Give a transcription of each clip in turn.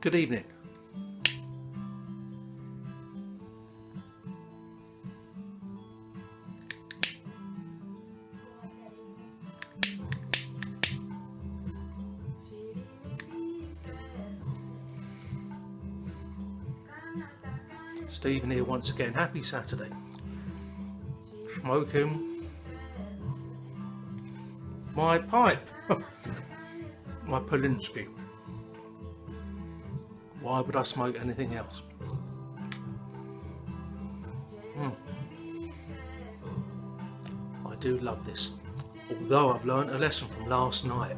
Good evening. Stephen here once again. Happy Saturday. Smoking my pipe. My Polinsky. Why would I smoke anything else? I do love this. Although I've learned a lesson from last night.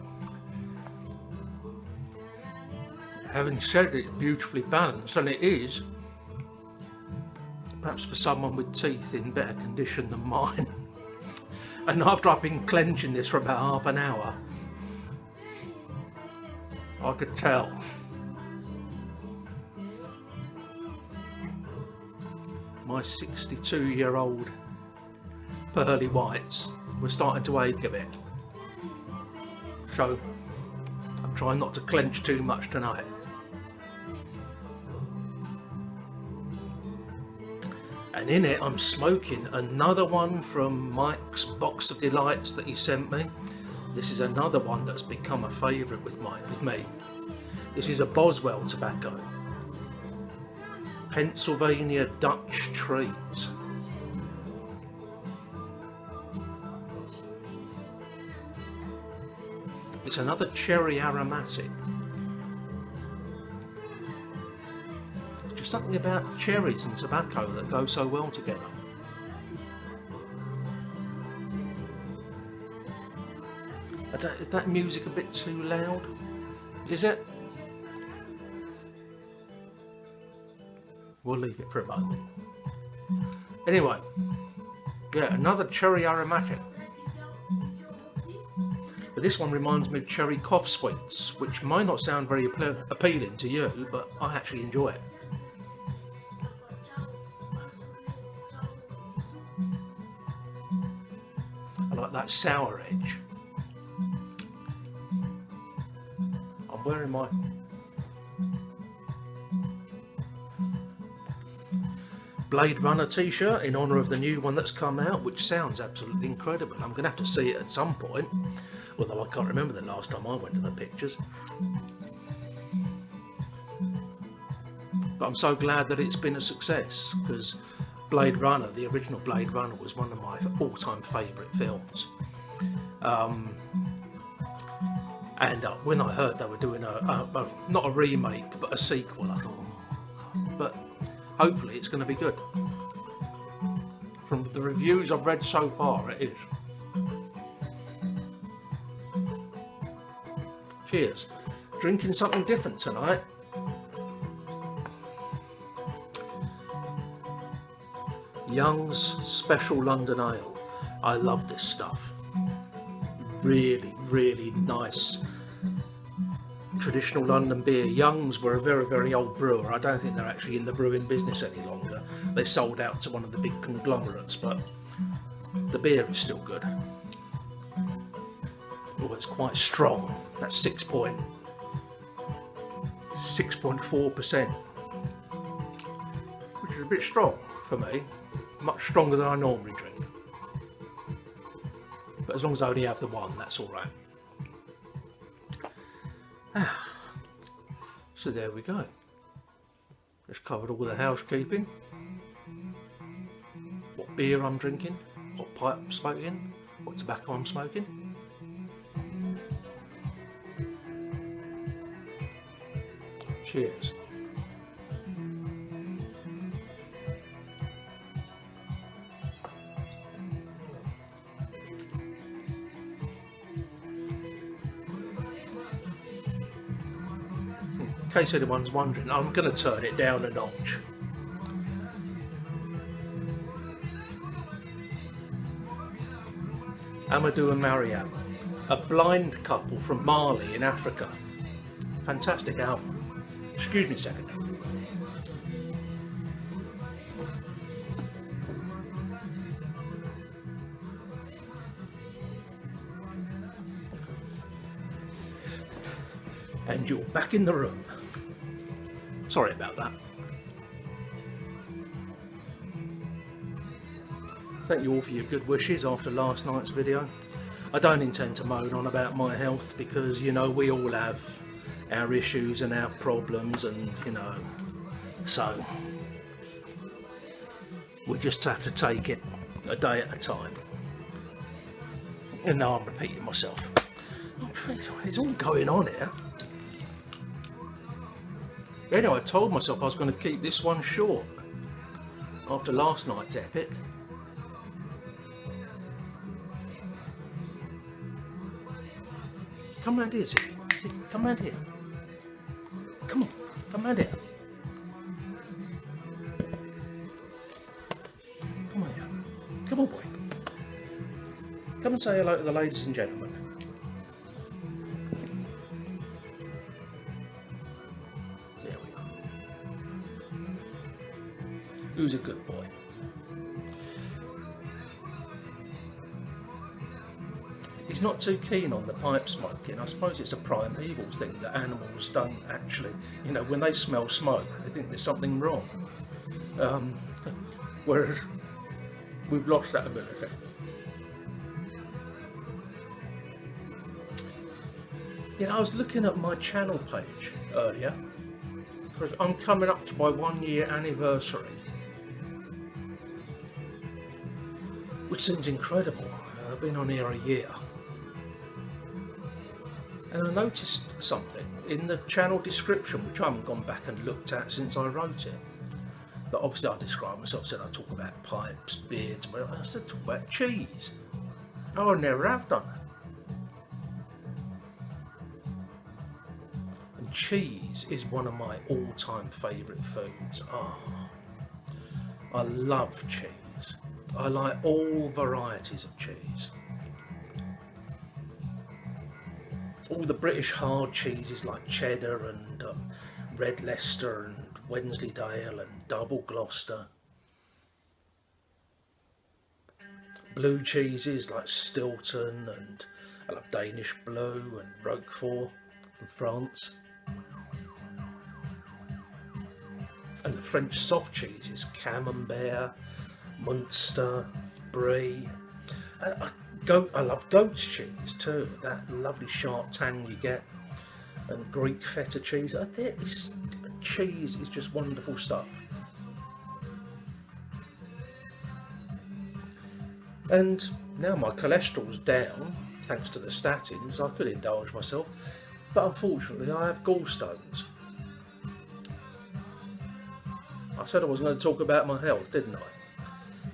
Having said it's beautifully balanced, and it is, perhaps for someone with teeth in better condition than mine. And after I've been clenching this for about half an hour, I could tell. My 62-year-old pearly whites were starting to ache a bit. So I'm trying not to clench too much tonight. And in it I'm smoking another one from Mike's box of delights that he sent me. This is another one that's become a favourite with me. This is a Boswell tobacco. Pennsylvania Dutch Trees. It's another cherry aromatic. There's just something about cherries and tobacco that go so well together. Is that music a bit too loud? Is it? We'll leave it for a moment. Anyway, yeah, another cherry aromatic. But this one reminds me of cherry cough sweets, which might not sound very appealing to you, but I actually enjoy it. I like that sour edge. I'm wearing my Blade Runner t-shirt in honour of the new one that's come out, which sounds absolutely incredible. I'm going to have to see it at some point, although I can't remember the last time I went to the pictures. But I'm so glad that it's been a success, because Blade Runner, the original Blade Runner, was one of my all-time favourite films. And when I heard they were doing not a remake, but a sequel, I thought, but hopefully it's going to be good. From the reviews I've read so far, it is. Cheers. Drinking something different tonight. Young's Special London Ale. I love this stuff. Really, really nice traditional London beer. Young's were a very, very old brewer. I don't think they're actually in the brewing business any longer. They sold out to one of the big conglomerates, but the beer is still good. Oh, it's quite strong. That's 6.4%, which is a bit strong for me. Much stronger than I normally drink. But as long as I only have the one, that's all right. So there we go. Just covered all the housekeeping. What beer I'm drinking, what pipe I'm smoking, what tobacco I'm smoking. Cheers. In case anyone's wondering, I'm going to turn it down a notch. Amadou Mariam, a blind couple from Mali in Africa. Fantastic album. Excuse me a second. And you're back in the room. Sorry about that. Thank you all for your good wishes after last night's video. I don't intend to moan on about my health because, you know, we all have our issues and our problems, and, you know, so we just have to take it a day at a time. And now I'm repeating myself. It's all going on here. Anyway, I told myself I was going to keep this one short after last night's epic. Come round here, Zippy. Come round here. Come on, come round here. Come on here. Come on, boy. Come and say hello to the ladies and gentlemen. There we go. Who's a good boy? He's not too keen on the pipe smoking. I suppose it's a primeval thing that animals don't actually, you know, when they smell smoke, they think there's something wrong. Whereas we've lost that ability. You know, I was looking at my channel page earlier because I'm coming up to my 1 year anniversary, which seems incredible. I've been on here a year. And I noticed something in the channel description, which I haven't gone back and looked at since I wrote it. But obviously I describe myself, said I talk about pipes, beards, I said talk about cheese. No, I never have done that. And cheese is one of my all-time favourite foods. I love cheese. I like all varieties of cheese. All the British hard cheeses like cheddar and red Leicester and Wensleydale and double Gloucester. Blue cheeses like Stilton, and I love Danish Blue and Roquefort from France. And the French soft cheeses, Camembert, Munster, Brie. I love goat's cheese too, that lovely sharp tang you get, and Greek feta cheese. This cheese is just wonderful stuff. And now my cholesterol's down, thanks to the statins, I could indulge myself, but unfortunately I have gallstones. I said I wasn't going to talk about my health, didn't I?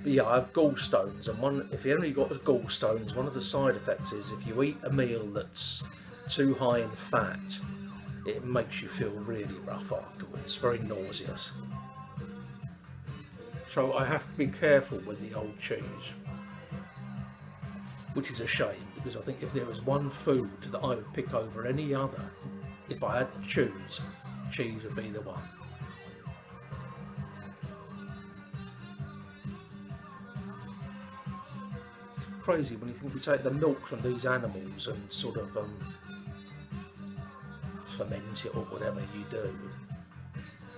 But yeah, I have gallstones, and if you only got gallstones, one of the side effects is if you eat a meal that's too high in fat, it makes you feel really rough afterwards, very nauseous. So I have to be careful with the old cheese, which is a shame, because I think if there was one food that I would pick over any other, if I had to choose, cheese would be the one. Crazy when you think we take the milk from these animals and sort of ferment it or whatever you do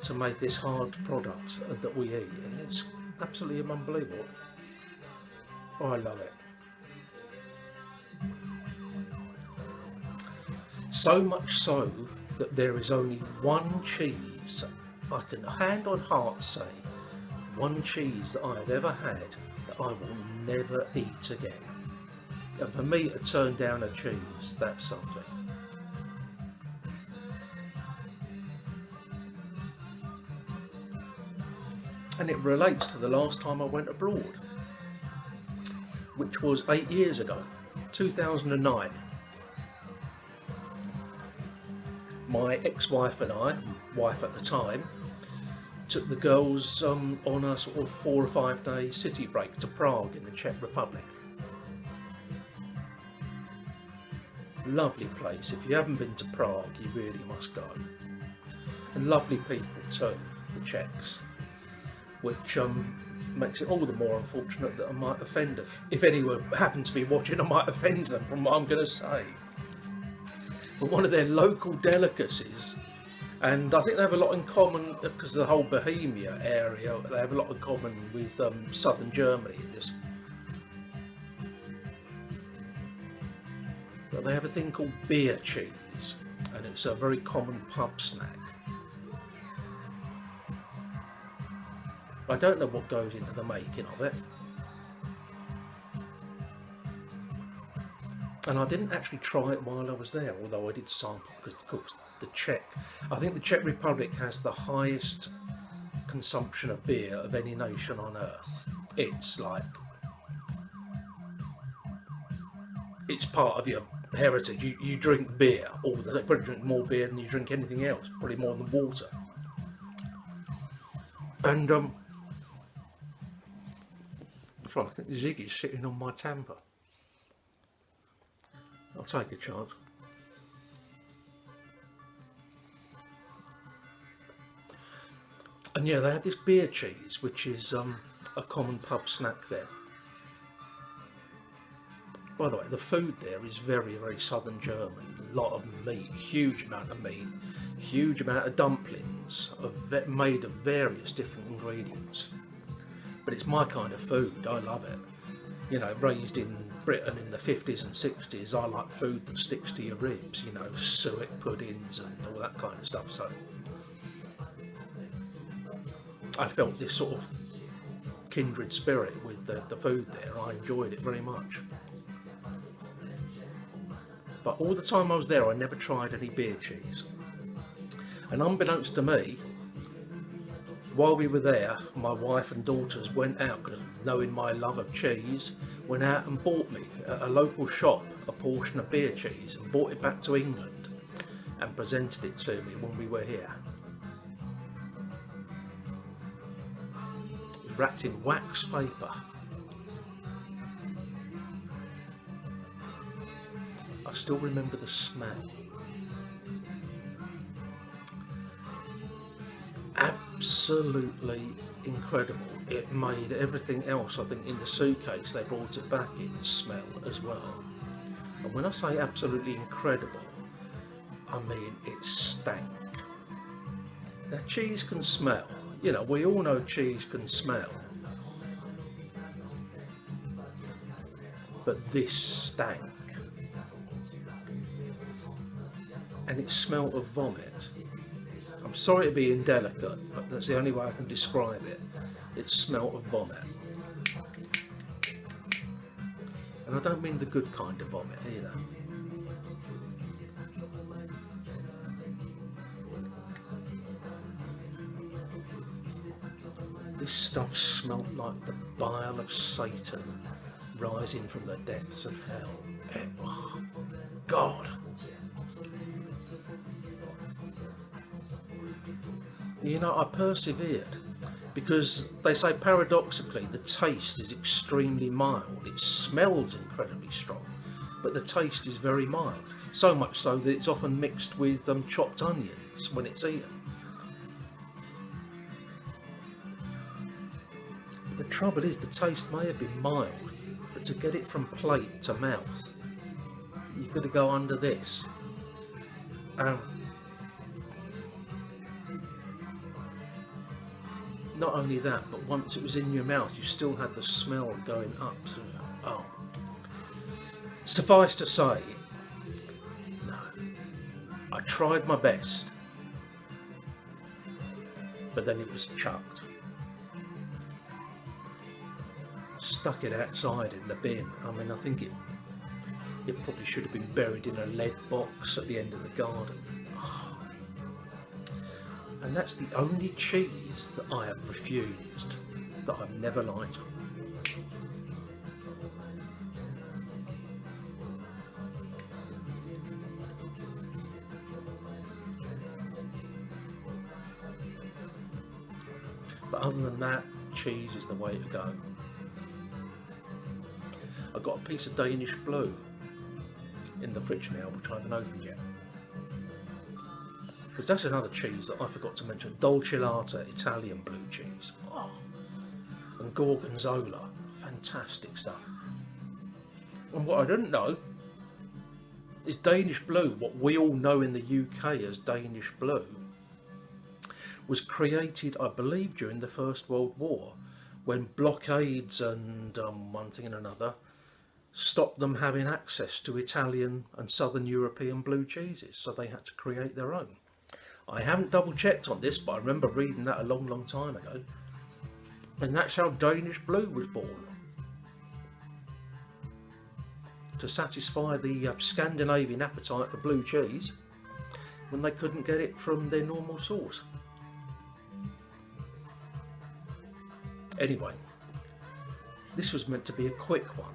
to make this hard product that we eat, and it's absolutely unbelievable. Oh, I love it. So much so that there is only one cheese, I can hand on heart say, one cheese that I have ever had that I will never eat again. And for me to turn down a cheese, that's something. And it relates to the last time I went abroad, which was 8 years ago, 2009. My ex-wife and I, wife at the time, took the girls on a sort of 4 or 5 day city break to Prague in the Czech Republic. Lovely place. If you haven't been to Prague, you really must go. And lovely people too, the Czechs, which makes it all the more unfortunate that I might offend, if anyone happened to be watching, I might offend them from what I'm going to say. But one of their local delicacies And I think they have a lot in common because of the whole Bohemia area. They have a lot in common with southern Germany. But they have a thing called beer cheese, and it's a very common pub snack. I don't know what goes into the making of it. And I didn't actually try it while I was there, although I did sample, because of course I think the Czech Republic has the highest consumption of beer of any nation on earth. It's like, it's part of your heritage. You drink beer all the time. You probably drink more beer than you drink anything else, probably more than water. And I think Ziggy's sitting on my tamper. I'll take a chance. And yeah, they have this beer cheese, which is a common pub snack there. By the way, the food there is very, very southern German. A lot of meat, huge amount of meat, huge amount of dumplings, made of various different ingredients. But it's my kind of food, I love it. You know, raised in Britain in the 50s and 60s, I like food that sticks to your ribs, you know, suet puddings and all that kind of stuff. So I felt this sort of kindred spirit with the food there. I enjoyed it very much. But all the time I was there, I never tried any beer cheese. And unbeknownst to me, while we were there, my wife and daughters went out, because knowing my love of cheese, went out and bought me at a local shop a portion of beer cheese and brought it back to England and presented it to me when we were here. It was wrapped in wax paper. I still remember the smell. Absolutely incredible. It made everything else, I think, in the suitcase they brought it back in smell as well. And when I say absolutely incredible, I mean it stank. Now, cheese can smell. You know, we all know cheese can smell. But this stank. And it smelled of vomit. I'm sorry to be indelicate, but that's the only way I can describe it. It smelt of vomit. And I don't mean the good kind of vomit either. This stuff smelt like the bile of Satan rising from the depths of hell. Oh, God. You know, I persevered because they say paradoxically the taste is extremely mild. It smells incredibly strong, but the taste is very mild. So much so that it's often mixed with chopped onions when it's eaten. The trouble is the taste may have been mild, but to get it from plate to mouth, you've got to go under this. Not only that, but once it was in your mouth, you still had the smell going up. So, oh. Suffice to say, no. I tried my best, but then it was chucked. Stuck it outside in the bin. I mean, I think it probably should have been buried in a lead box at the end of the garden. And that's the only cheese that I have refused, that I've never liked. But other than that, cheese is the way to go. I've got a piece of Danish Blue in the fridge now, which I haven't opened yet. Because that's another cheese that I forgot to mention. Dolciolata Italian blue cheese. Oh. And Gorgonzola. Fantastic stuff. And what I didn't know is Danish Blue, what we all know in the UK as Danish Blue, was created, I believe, during the First World War, when blockades and one thing and another stopped them having access to Italian and Southern European blue cheeses, so they had to create their own. I haven't double checked on this, but I remember reading that a long time ago. And that's how Danish Blue was born. To satisfy the Scandinavian appetite for blue cheese when they couldn't get it from their normal source. Anyway, this was meant to be a quick one.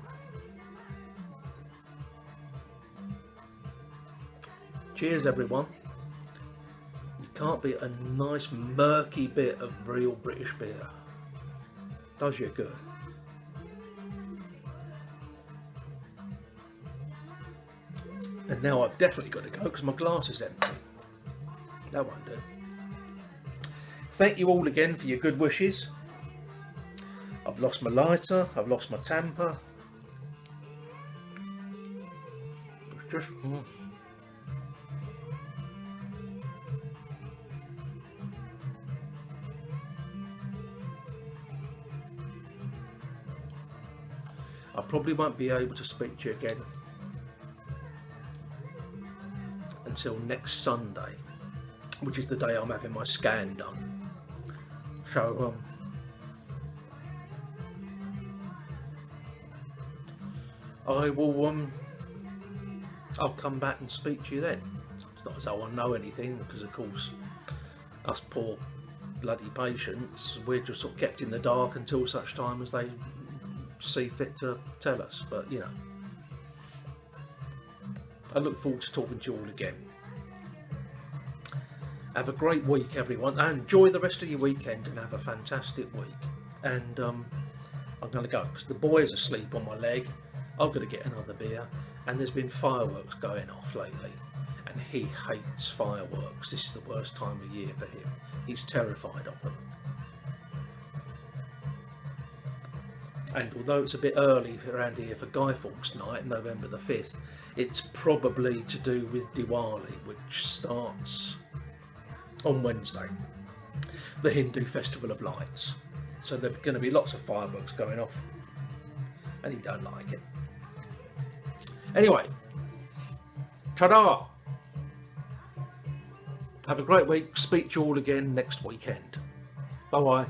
Cheers everyone. You can't beat a nice murky bit of real British beer. Does you good. And now I've definitely got to go because my glass is empty. That won't do. Thank you all again for your good wishes. I've lost my lighter, I've lost my tamper. It's just... I probably won't be able to speak to you again until next Sunday, which is the day I'm having my scan done. So I will I'll come back and speak to you then. It's not as though I know anything, because of course us poor bloody patients, we're just sort of kept in the dark until such time as they see fit to tell us. But you know, I look forward to talking to you all again. Have a great week everyone, and enjoy the rest of your weekend and have a fantastic week. And I'm going to go because the boy's asleep on my leg. I've got to get another beer, and there's been fireworks going off lately and he hates fireworks. This is the worst time of year for him. He's terrified of them. And although it's a bit early around here for Guy Fawkes Night, November the 5th, it's probably to do with Diwali, which starts on Wednesday, the Hindu Festival of Lights. So there's going to be lots of fireworks going off, and he don't like it. Anyway, ta-da! Have a great week. Speak to you all again next weekend. Bye-bye.